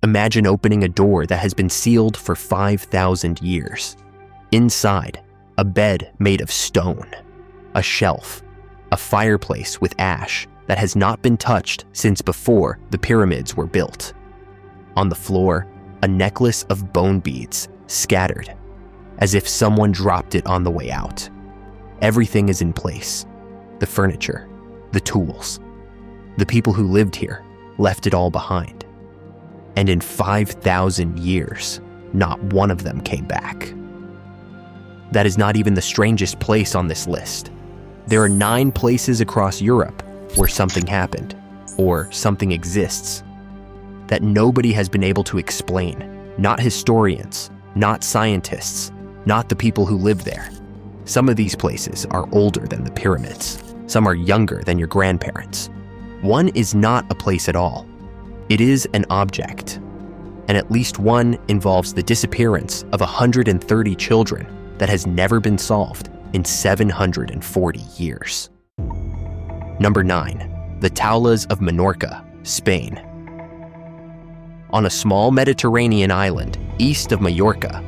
Imagine opening a door that has been sealed for 5,000 years. Inside, a bed made of stone, a shelf, a fireplace with ash that has not been touched since before the pyramids were built. On the floor, a necklace of bone beads scattered, as if someone dropped it on the way out. Everything is in place. The furniture, the tools. The people who lived here left it all behind. And in 5,000 years, not one of them came back. That is not even the strangest place on this list. There are 9 places across Europe where something happened, or something exists, that nobody has been able to explain. Not historians, not scientists, not the people who live there. Some of these places are older than the pyramids. Some are younger than your grandparents. One is not a place at all. It is an object. And at least one involves the disappearance of 130 children that has never been solved in 740 years. Number 9, the Taulas of Menorca, Spain. On a small Mediterranean island east of Majorca,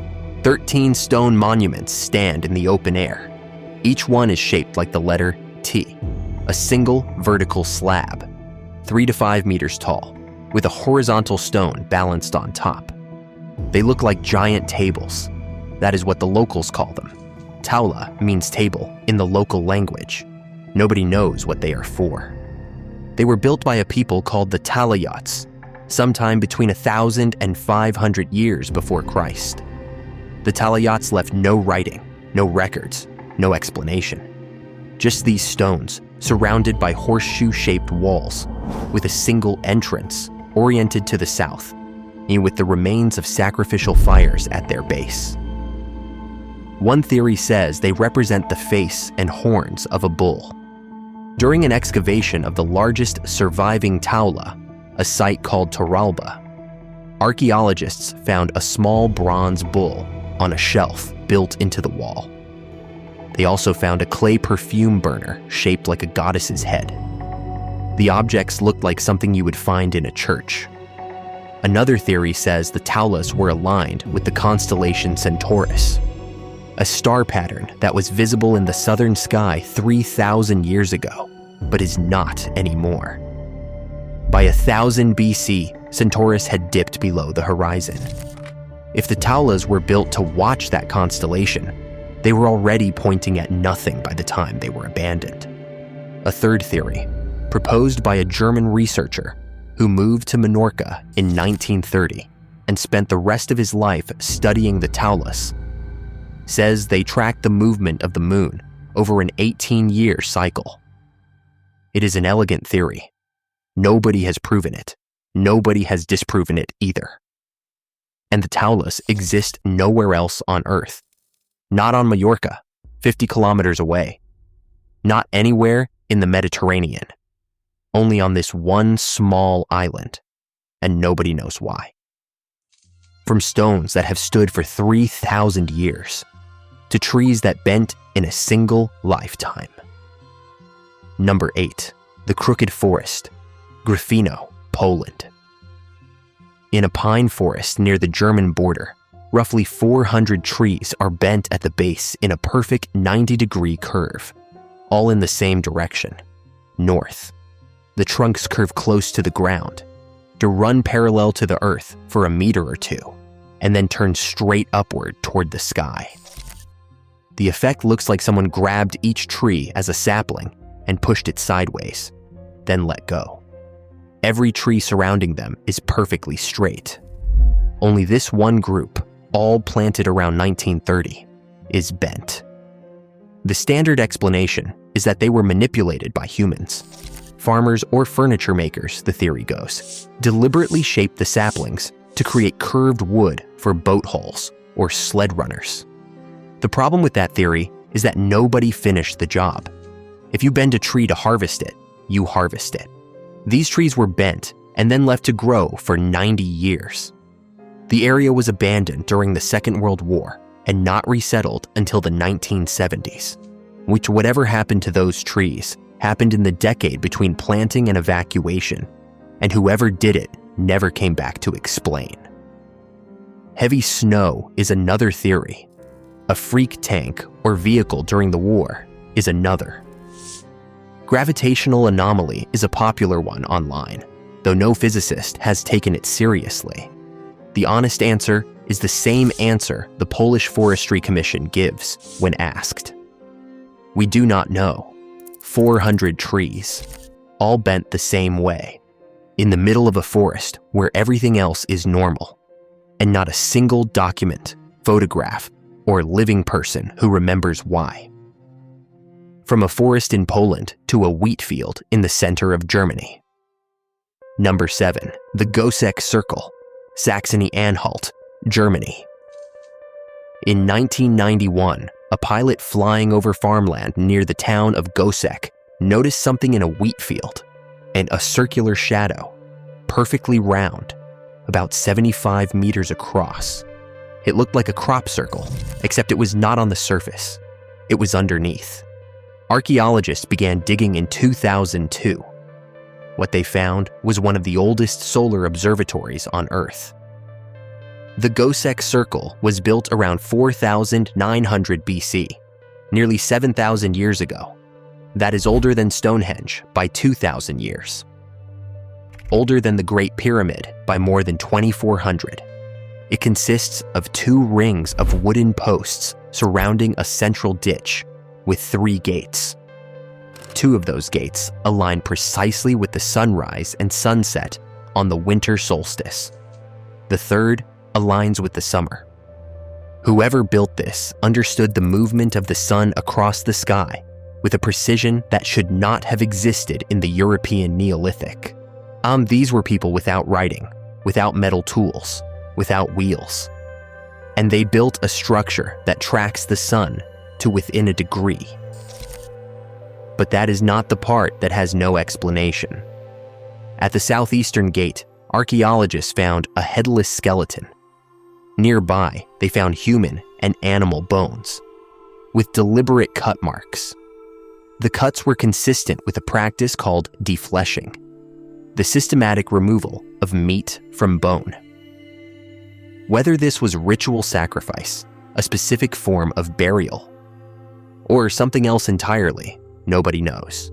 13 stone monuments stand in the open air. Each one is shaped like the letter T, a single vertical slab, 3 to 5 meters tall, with a horizontal stone balanced on top. They look like giant tables. That is what the locals call them. Taula means table in the local language. Nobody knows what they are for. They were built by a people called the Talayots, sometime between 1,000 and 500 years before Christ. The Talayots left no writing, no records, no explanation. Just these stones, surrounded by horseshoe-shaped walls, with a single entrance oriented to the south, and with the remains of sacrificial fires at their base. One theory says they represent the face and horns of a bull. During an excavation of the largest surviving Taula, a site called Torralba, archaeologists found a small bronze bull on a shelf built into the wall. They also found a clay perfume burner shaped like a goddess's head. The objects looked like something you would find in a church. Another theory says the Taulas were aligned with the constellation Centaurus, a star pattern that was visible in the southern sky 3,000 years ago, but is not anymore. By 1000 BC, Centaurus had dipped below the horizon. If the Taulas were built to watch that constellation, they were already pointing at nothing by the time they were abandoned. A third theory, proposed by a German researcher who moved to Menorca in 1930 and spent the rest of his life studying the Taulas, says they tracked the movement of the moon over an 18-year cycle. It is an elegant theory. Nobody has proven it. Nobody has disproven it either. And the Taulas exist nowhere else on Earth. Not on Majorca, 50 kilometers away. Not anywhere in the Mediterranean. Only on this one small island, and nobody knows why. From stones that have stood for 3,000 years, to trees that bent in a single lifetime. Number 8, the Crooked Forest, Gryfino, Poland. In a pine forest near the German border, roughly 400 trees are bent at the base in a perfect 90-degree curve, all in the same direction, north. The trunks curve close to the ground, to run parallel to the earth for a meter or two, and then turn straight upward toward the sky. The effect looks like someone grabbed each tree as a sapling and pushed it sideways, then let go. Every tree surrounding them is perfectly straight. Only this one group, all planted around 1930, is bent. The standard explanation is that they were manipulated by humans. Farmers or furniture makers, the theory goes, deliberately shaped the saplings to create curved wood for boat hulls or sled runners. The problem with that theory is that nobody finished the job. If you bend a tree to harvest it, you harvest it. These trees were bent and then left to grow for 90 years. The area was abandoned during the Second World War and not resettled until the 1970s, which whatever happened to those trees happened in the decade between planting and evacuation, and whoever did it never came back to explain. Heavy snow is another theory. A freak tank or vehicle during the war is another. Gravitational anomaly is a popular one online, though no physicist has taken it seriously. The honest answer is the same answer the Polish Forestry Commission gives when asked. We do not know. 400 trees, all bent the same way, in the middle of a forest where everything else is normal, and not a single document, photograph, or living person who remembers why. From a forest in Poland to a wheat field in the center of Germany. Number 7. The Goseck Circle, Saxony-Anhalt, Germany. In 1991, a pilot flying over farmland near the town of Goseck noticed something in a wheat field, and a circular shadow, perfectly round, about 75 meters across. It looked like a crop circle, except it was not on the surface. It was underneath. Archaeologists began digging in 2002. What they found was one of the oldest solar observatories on Earth. The Goseck Circle was built around 4,900 BC, nearly 7,000 years ago. That is older than Stonehenge by 2,000 years. Older than the Great Pyramid by more than 2,400. It consists of 2 rings of wooden posts surrounding a central ditch with 3 gates. 2 of those gates align precisely with the sunrise and sunset on the winter solstice. The third aligns with the summer. Whoever built this understood the movement of the sun across the sky with a precision that should not have existed in the European Neolithic. These were people without writing, without metal tools, without wheels. And they built a structure that tracks the sun to within a degree. But that is not the part that has no explanation. At the southeastern gate, archaeologists found a headless skeleton. Nearby, they found human and animal bones, with deliberate cut marks. The cuts were consistent with a practice called defleshing, the systematic removal of meat from bone. Whether this was ritual sacrifice, a specific form of burial, or something else entirely, nobody knows.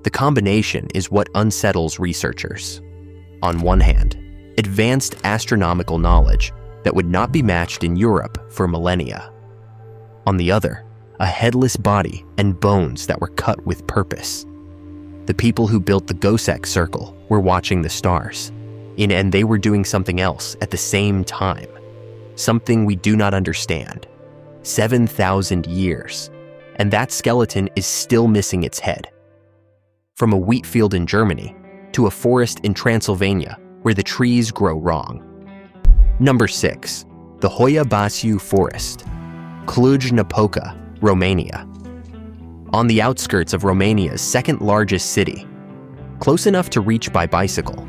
The combination is what unsettles researchers. On one hand, advanced astronomical knowledge that would not be matched in Europe for millennia. On the other, a headless body and bones that were cut with purpose. The people who built the Goseck Circle were watching the stars, and they were doing something else at the same time. Something we do not understand. 7,000 years, and that skeleton is still missing its head. From a wheat field in Germany to a forest in Transylvania where the trees grow wrong. Number 6. The Hoia-Baciu Forest, Cluj-Napoca, Romania. On the outskirts of Romania's second largest city, close enough to reach by bicycle,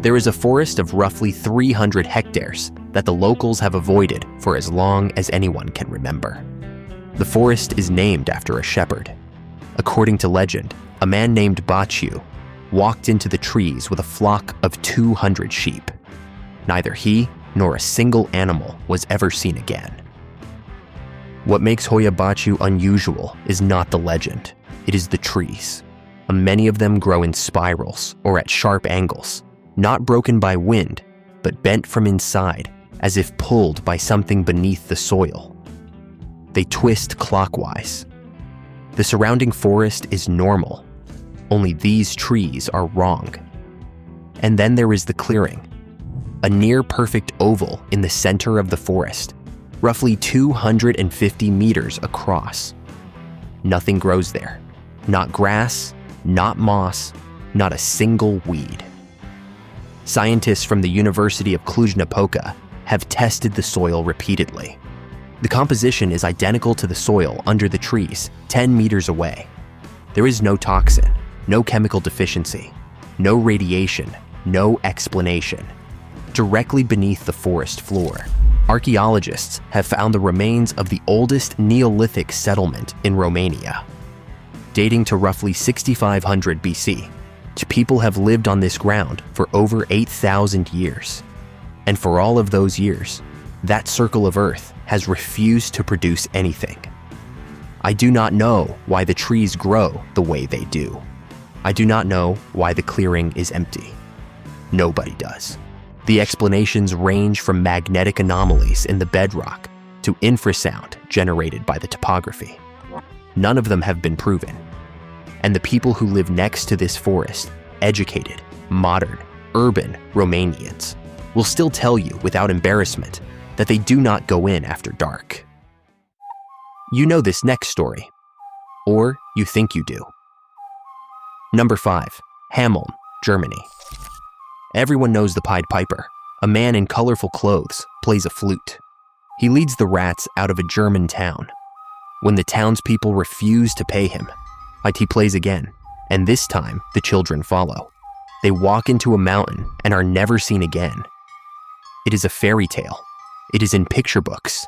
there is a forest of roughly 300 hectares that the locals have avoided for as long as anyone can remember. The forest is named after a shepherd. According to legend, a man named Baciu walked into the trees with a flock of 200 sheep. Neither he nor a single animal was ever seen again. What makes Hoia-Baciu unusual is not the legend, it is the trees. Many of them grow in spirals or at sharp angles, not broken by wind, but bent from inside as if pulled by something beneath the soil. They twist clockwise. The surrounding forest is normal, only these trees are wrong. And then there is the clearing, a near-perfect oval in the center of the forest, roughly 250 meters across. Nothing grows there. Not grass, not moss, not a single weed. Scientists from the University of Cluj-Napoca have tested the soil repeatedly. The composition is identical to the soil under the trees, 10 meters away. There is no toxin, no chemical deficiency, no radiation, no explanation. Directly beneath the forest floor, archaeologists have found the remains of the oldest Neolithic settlement in Romania. Dating to roughly 6,500 BC, People have lived on this ground for over 8,000 years. And for all of those years, that circle of earth has refused to produce anything. I do not know why the trees grow the way they do. I do not know why the clearing is empty. Nobody does. The explanations range from magnetic anomalies in the bedrock to infrasound generated by the topography. None of them have been proven. And the people who live next to this forest, educated, modern, urban Romanians, will still tell you without embarrassment that they do not go in after dark. You know this next story, or you think you do. Number 5, Hameln, Germany. Everyone knows the Pied Piper. A man in colorful clothes plays a flute. He leads the rats out of a German town. When the townspeople refuse to pay him, he plays again, and this time the children follow. They walk into a mountain and are never seen again. It is a fairy tale. It is in picture books.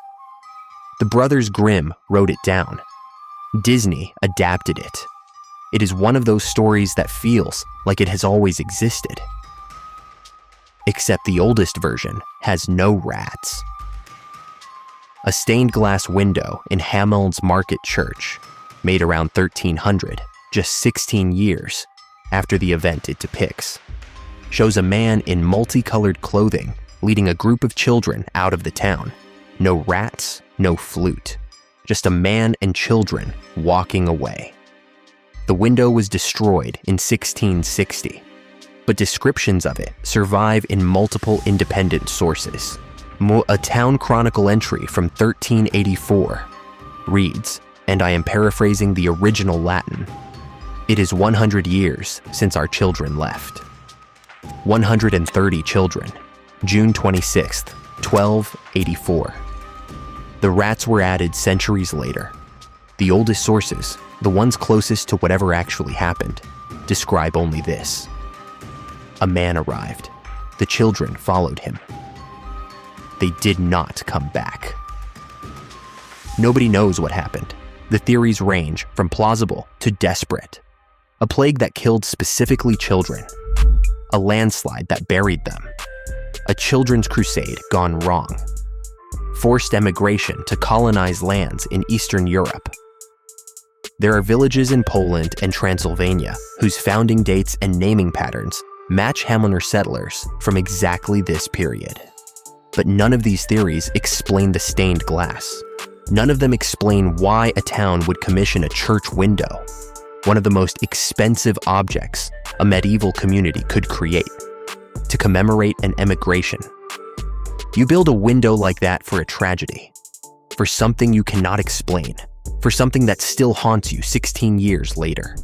The brothers Grimm wrote it down. Disney adapted it. It is one of those stories that feels like it has always existed. Except the oldest version has no rats. A stained glass window in Hameln's market church, made around 1300, just 16 years after the event it depicts, shows a man in multicolored clothing leading a group of children out of the town. No rats, no flute, just a man and children walking away. The window was destroyed in 1660, but descriptions of it survive in multiple independent sources. A town chronicle entry from 1384 reads, and I am paraphrasing the original Latin, "It is 100 years since our children left." 130 children, June 26th, 1284. The rats were added centuries later. The oldest sources, the ones closest to whatever actually happened, describe only this. A man arrived. The children followed him. They did not come back. Nobody knows what happened. The theories range from plausible to desperate. A plague that killed specifically children. A landslide that buried them. A children's crusade gone wrong. Forced emigration to colonize lands in Eastern Europe. There are villages in Poland and Transylvania whose founding dates and naming patterns match Hamelner settlers from exactly this period. But none of these theories explain the stained glass. None of them explain why a town would commission a church window, one of the most expensive objects a medieval community could create, to commemorate an emigration. You build a window like that for a tragedy, for something you cannot explain, for something that still haunts you 16 years later.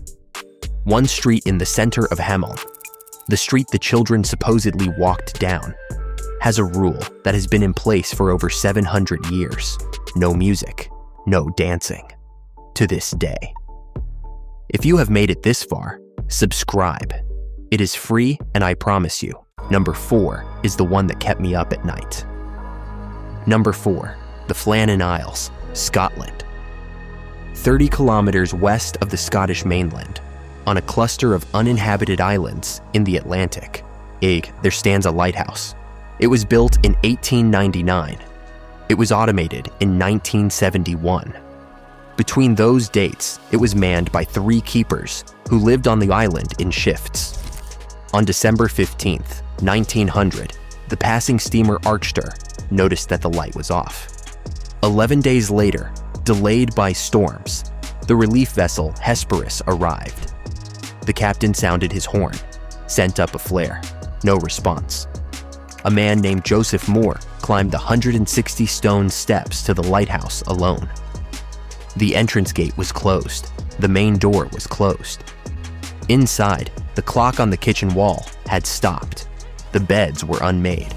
One street in the center of Hameln, the street the children supposedly walked down, has a rule that has been in place for over 700 years. No music, no dancing. To this day. If you have made it this far, subscribe. It is free, and I promise you, number 4 is the one that kept me up at night. Number 4, the Flannan Isles, Scotland. 30 kilometers west of the Scottish mainland, on a cluster of uninhabited islands in the Atlantic, there stands a lighthouse. It was built in 1899. It was automated in 1971. Between those dates, it was manned by 3 keepers who lived on the island in shifts. On December 15th, 1900, the passing steamer Archter noticed that the light was off. 11 days later, delayed by storms, the relief vessel Hesperus arrived. The captain sounded his horn, sent up a flare. No response. A man named Joseph Moore climbed the 160 stone steps to the lighthouse alone. The entrance gate was closed. The main door was closed. Inside, the clock on the kitchen wall had stopped. The beds were unmade.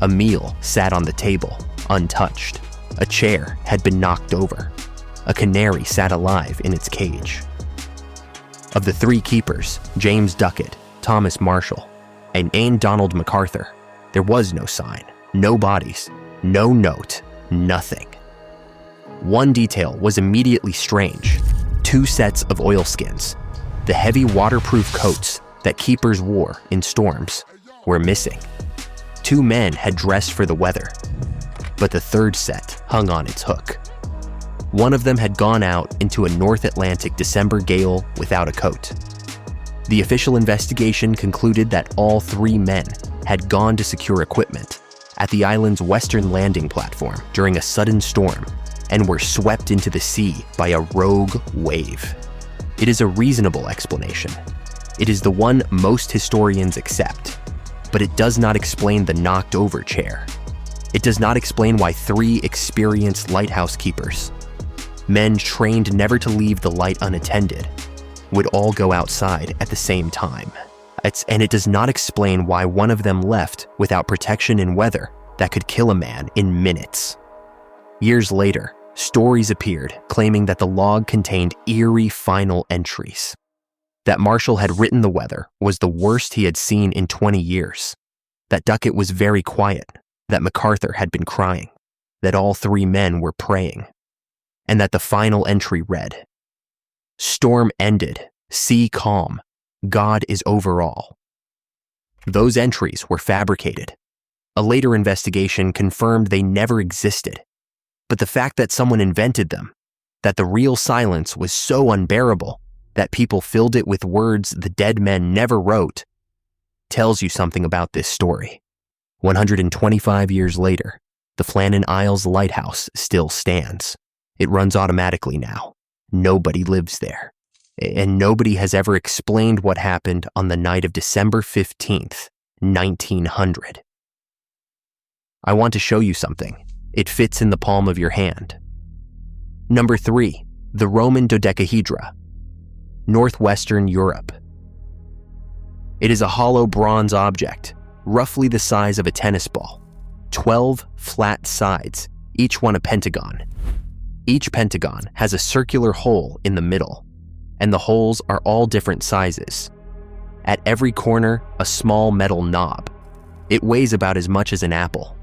A meal sat on the table, untouched. A chair had been knocked over. A canary sat alive in its cage. Of the 3 keepers, James Duckett, Thomas Marshall, and Anne Donald MacArthur, there was no sign, no bodies, no note, nothing. One detail was immediately strange. 2 sets of oilskins, the heavy waterproof coats that keepers wore in storms were missing. 2 men had dressed for the weather, but the third set hung on its hook. One of them had gone out into a North Atlantic December gale without a coat. The official investigation concluded that all 3 men had gone to secure equipment at the island's western landing platform during a sudden storm and were swept into the sea by a rogue wave. It is a reasonable explanation. It is the one most historians accept, but it does not explain the knocked-over chair. It does not explain why 3 experienced lighthouse keepers, men trained never to leave the light unattended, would all go outside at the same time. And it does not explain why one of them left without protection in weather that could kill a man in minutes. Years later, stories appeared claiming that the log contained eerie final entries. That Marshall had written the weather was the worst he had seen in 20 years. That Duckett was very quiet. That MacArthur had been crying. That all 3 men were praying. And that the final entry read, "Storm ended, sea calm, God is over all." Those entries were fabricated. A later investigation confirmed they never existed. But the fact that someone invented them, that the real silence was so unbearable that people filled it with words the dead men never wrote, tells you something about this story. 125 years later, the Flannan Isles Lighthouse still stands. It runs automatically now. Nobody lives there. And nobody has ever explained what happened on the night of December 15th, 1900. I want to show you something. It fits in the palm of your hand. Number 3, the Roman Dodecahedra, Northwestern Europe. It is a hollow bronze object, roughly the size of a tennis ball. 12 flat sides, each one a pentagon. Each pentagon has a circular hole in the middle, and the holes are all different sizes. At every corner, a small metal knob. It weighs about as much as an apple.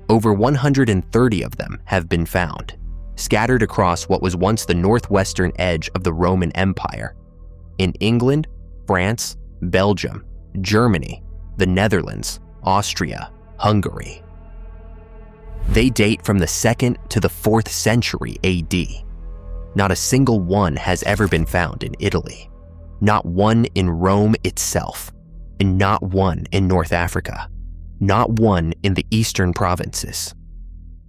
Over 130 of them have been found, scattered across what was once the northwestern edge of the Roman Empire, in England, France, Belgium, Germany, the Netherlands, Austria, Hungary. They date from the 2nd to the 4th century AD. Not a single one has ever been found in Italy, not one in Rome itself, and not one in North Africa, not one in the eastern provinces.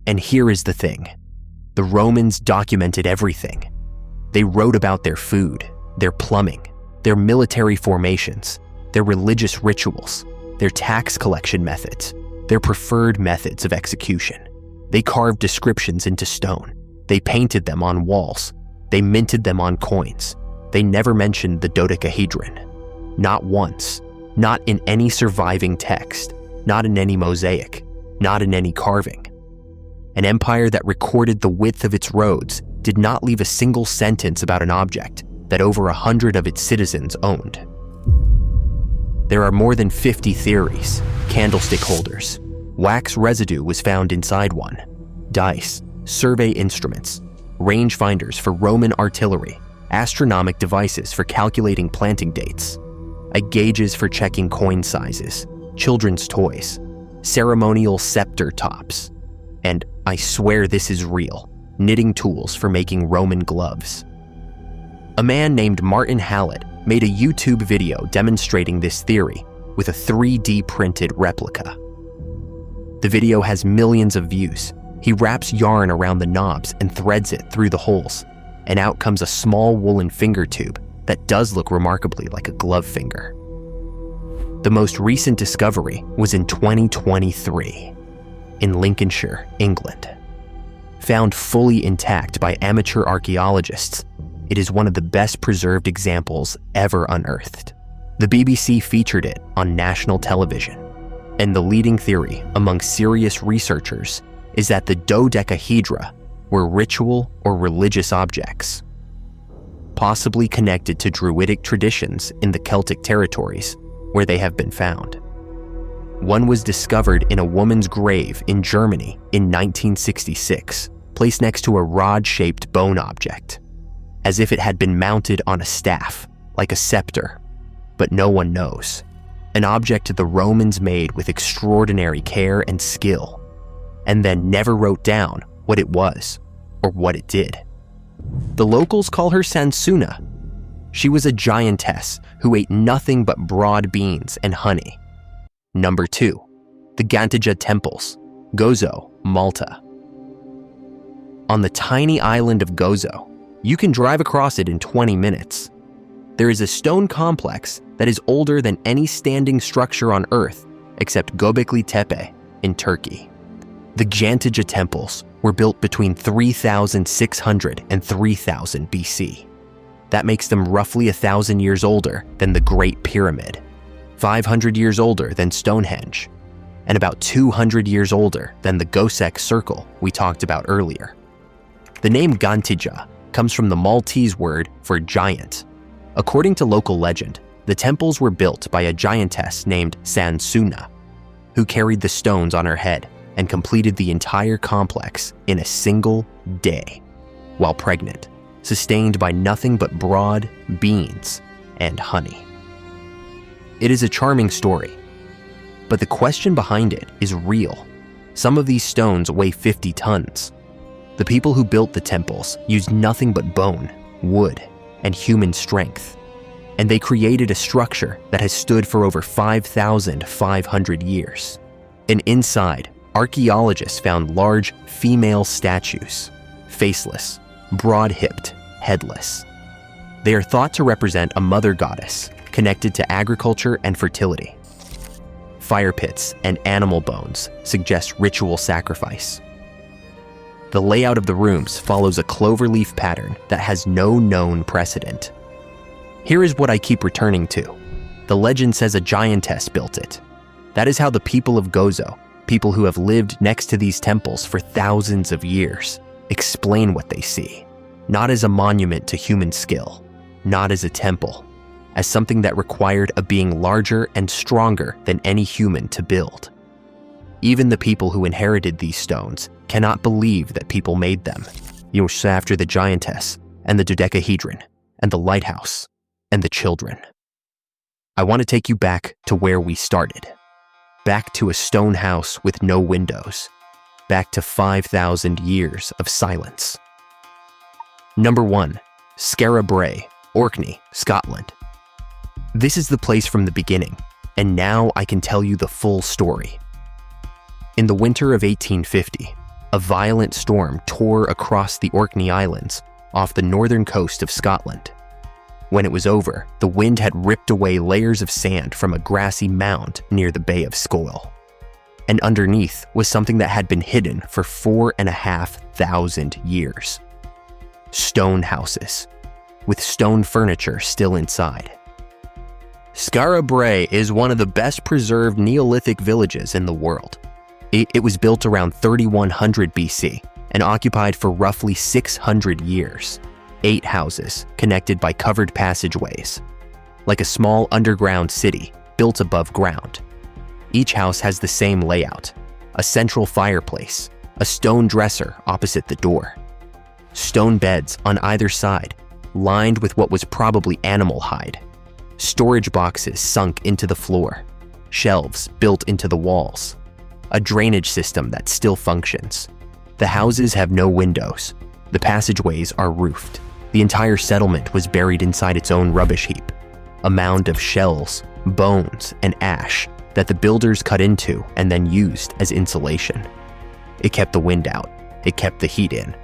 And here is the thing. The Romans documented everything. They wrote about their food, their plumbing, their military formations, their religious rituals, their tax collection methods, their preferred methods of execution. They carved descriptions into stone. They painted them on walls. They minted them on coins. They never mentioned the Dodecahedron. Not once. Not in any surviving text. Not in any mosaic. Not in any carving. An empire that recorded the width of its roads did not leave a single sentence about an object that over 100 of its citizens owned. There are more than 50 theories, candlestick holders. Wax residue was found inside one. Dice, survey instruments, rangefinders for Roman artillery, astronomic devices for calculating planting dates, gauges for checking coin sizes, children's toys, ceremonial scepter tops, and I swear this is real, knitting tools for making Roman gloves. A man named Martin Hallett made a YouTube video demonstrating this theory with a 3D printed replica. The video has millions of views. He wraps yarn around the knobs and threads it through the holes, and out comes a small woolen finger tube that does look remarkably like a glove finger. The most recent discovery was in 2023 in Lincolnshire, England. Found fully intact by amateur archaeologists, it is one of the best preserved examples ever unearthed. The BBC featured it on national television, and the leading theory among serious researchers is that the dodecahedra were ritual or religious objects, possibly connected to Druidic traditions in the Celtic territories where they have been found. One was discovered in a woman's grave in Germany in 1966, placed next to a rod-shaped bone object, as if it had been mounted on a staff, like a scepter. but no one knows. An object the Romans made with extraordinary care and skill, and then never wrote down what it was or what it did. The locals call her Sansuna. She was a giantess who ate nothing but broad beans and honey. Number 2, the Ggantija temples, Gozo, Malta. On the tiny island of Gozo, you can drive across it in 20 minutes. There is a stone complex that is older than any standing structure on Earth except Göbekli Tepe in Turkey. The Ggantija temples were built between 3,600 and 3,000 BC. That makes them roughly 1,000 years older than the Great Pyramid, 500 years older than Stonehenge, and about 200 years older than the Goseck Circle we talked about earlier. The name Ggantija comes from the Maltese word for giant. According to local legend, the temples were built by a giantess named Sansuna, who carried the stones on her head and completed the entire complex in a single day, while pregnant, sustained by nothing but broad beans and honey. It is a charming story, but the question behind it is real. Some of these stones weigh 50 tons. The people who built the temples used nothing but bone, wood, and human strength, and they created a structure that has stood for over 5,500 years. And inside, archaeologists found large female statues, faceless, broad-hipped, headless. They are thought to represent a mother goddess connected to agriculture and fertility. Fire pits and animal bones suggest ritual sacrifice. The layout of the rooms follows a cloverleaf pattern that has no known precedent. Here is what I keep returning to. The legend says a giantess built it. That is how the people of Gozo, people who have lived next to these temples for thousands of years, explain what they see. Not as a monument to human skill, not as a temple, as something that required a being larger and stronger than any human to build. Even the people who inherited these stones cannot believe that people made them. After the giantess, and the Dodecahedron, and the Lighthouse, and the children. I want to take you back to where we started. Back to a stone house with no windows. Back to 5,000 years of silence. Number 1, Skara Brae, Orkney, Scotland. This is the place from the beginning, and now I can tell you the full story. In the winter of 1850, a violent storm tore across the Orkney Islands off the northern coast of Scotland. When it was over, the wind had ripped away layers of sand from a grassy mound near the Bay of Scoil. And underneath was something that had been hidden for 4,500 years. Stone houses, with stone furniture still inside. Skara Brae is one of the best preserved Neolithic villages in the world. It was built around 3100 BC and occupied for roughly 600 years. 8 houses connected by covered passageways, like a small underground city built above ground. Each house has the same layout: a central fireplace, a stone dresser opposite the door, stone beds on either side, lined with what was probably animal hide, storage boxes sunk into the floor, shelves built into the walls, a drainage system that still functions. The houses have no windows. The passageways are roofed. The entire settlement was buried inside its own rubbish heap, a mound of shells, bones, and ash that the builders cut into and then used as insulation. It kept the wind out. It kept the heat in.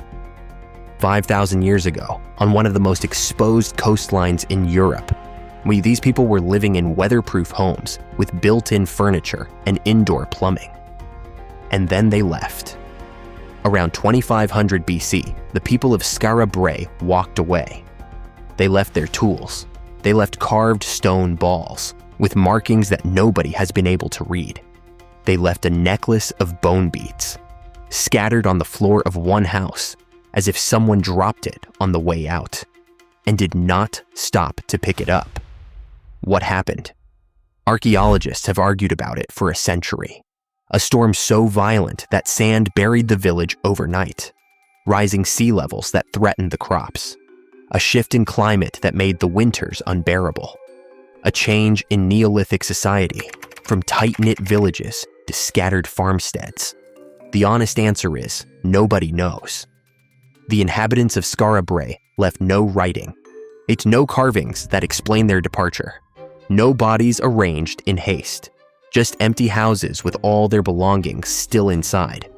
5,000 years ago, on one of the most exposed coastlines in Europe, these people were living in weatherproof homes with built-in furniture and indoor plumbing. And then they left. Around 2500 BC, the people of Skara Brae walked away. They left their tools. They left carved stone balls with markings that nobody has been able to read. They left a necklace of bone beads, scattered on the floor of one house, as if someone dropped it on the way out, and did not stop to pick it up. What happened? Archaeologists have argued about it for a century. A storm so violent that sand buried the village overnight, rising sea levels that threatened the crops, a shift in climate that made the winters unbearable. a change in Neolithic society, from tight-knit villages to scattered farmsteads? The honest answer is, nobody knows. The inhabitants of Skara Brae left no writing. It's no carvings that explain their departure. No bodies arranged in haste. Just empty houses with all their belongings still inside.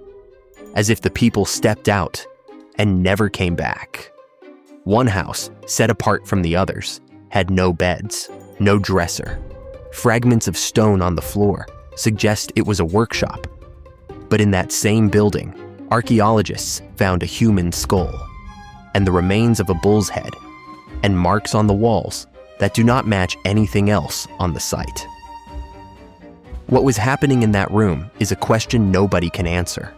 As if the people stepped out and never came back. One house, set apart from the others, had no beds, no dresser. Fragments of stone on the floor suggest it was a workshop. But in that same building, archaeologists found a human skull, and the remains of a bull's head, and marks on the walls that do not match anything else on the site. What was happening in that room is a question nobody can answer.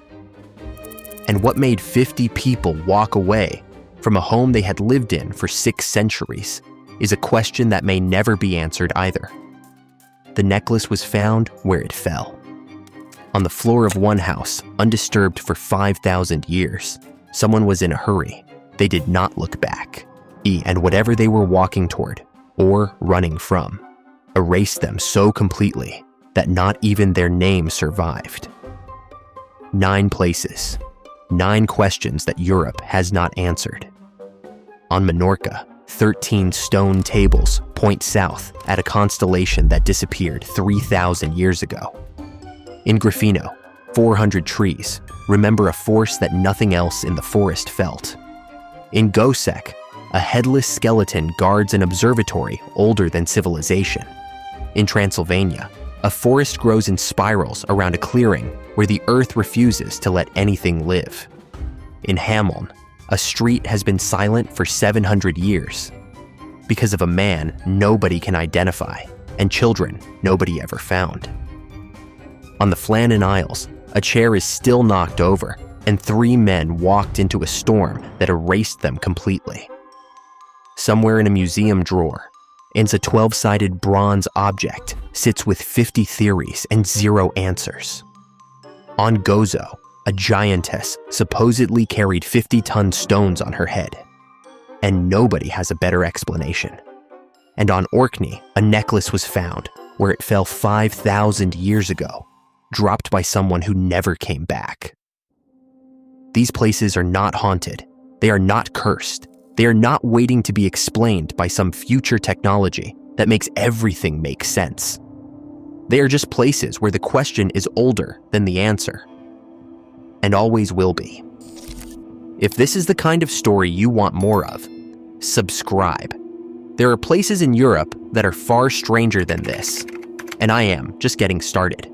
And what made 50 people walk away from a home they had lived in for 6 centuries is a question that may never be answered either. The necklace was found where it fell. On the floor of one house, undisturbed for 5,000 years. Someone was in a hurry. They did not look back. And whatever they were walking toward, or running from, erased them so completely that not even their name survived. 9 places, 9 questions that Europe has not answered. On Menorca, 13 stone tables point south at a constellation that disappeared 3,000 years ago. In Gryfino, 400 trees remember a force that nothing else in the forest felt. In Goseck, a headless skeleton guards an observatory older than civilization. In Transylvania, a forest grows in spirals around a clearing where the earth refuses to let anything live. In Hameln, a street has been silent for 700 years because of a man nobody can identify and children nobody ever found. On the Flannan Isles, a chair is still knocked over and 3 men walked into a storm that erased them completely. Somewhere in a museum drawer, a 12-sided bronze object sits with 50 theories and 0 answers. On Gozo, a giantess supposedly carried 50-ton stones on her head, and nobody has a better explanation. And on Orkney, a necklace was found where it fell 5,000 years ago, dropped by someone who never came back. These places are not haunted. They are not cursed. They are not waiting to be explained by some future technology that makes everything make sense. They are just places where the question is older than the answer, and always will be. If this is the kind of story you want more of, subscribe. There are places in Europe that are far stranger than this, and I am just getting started.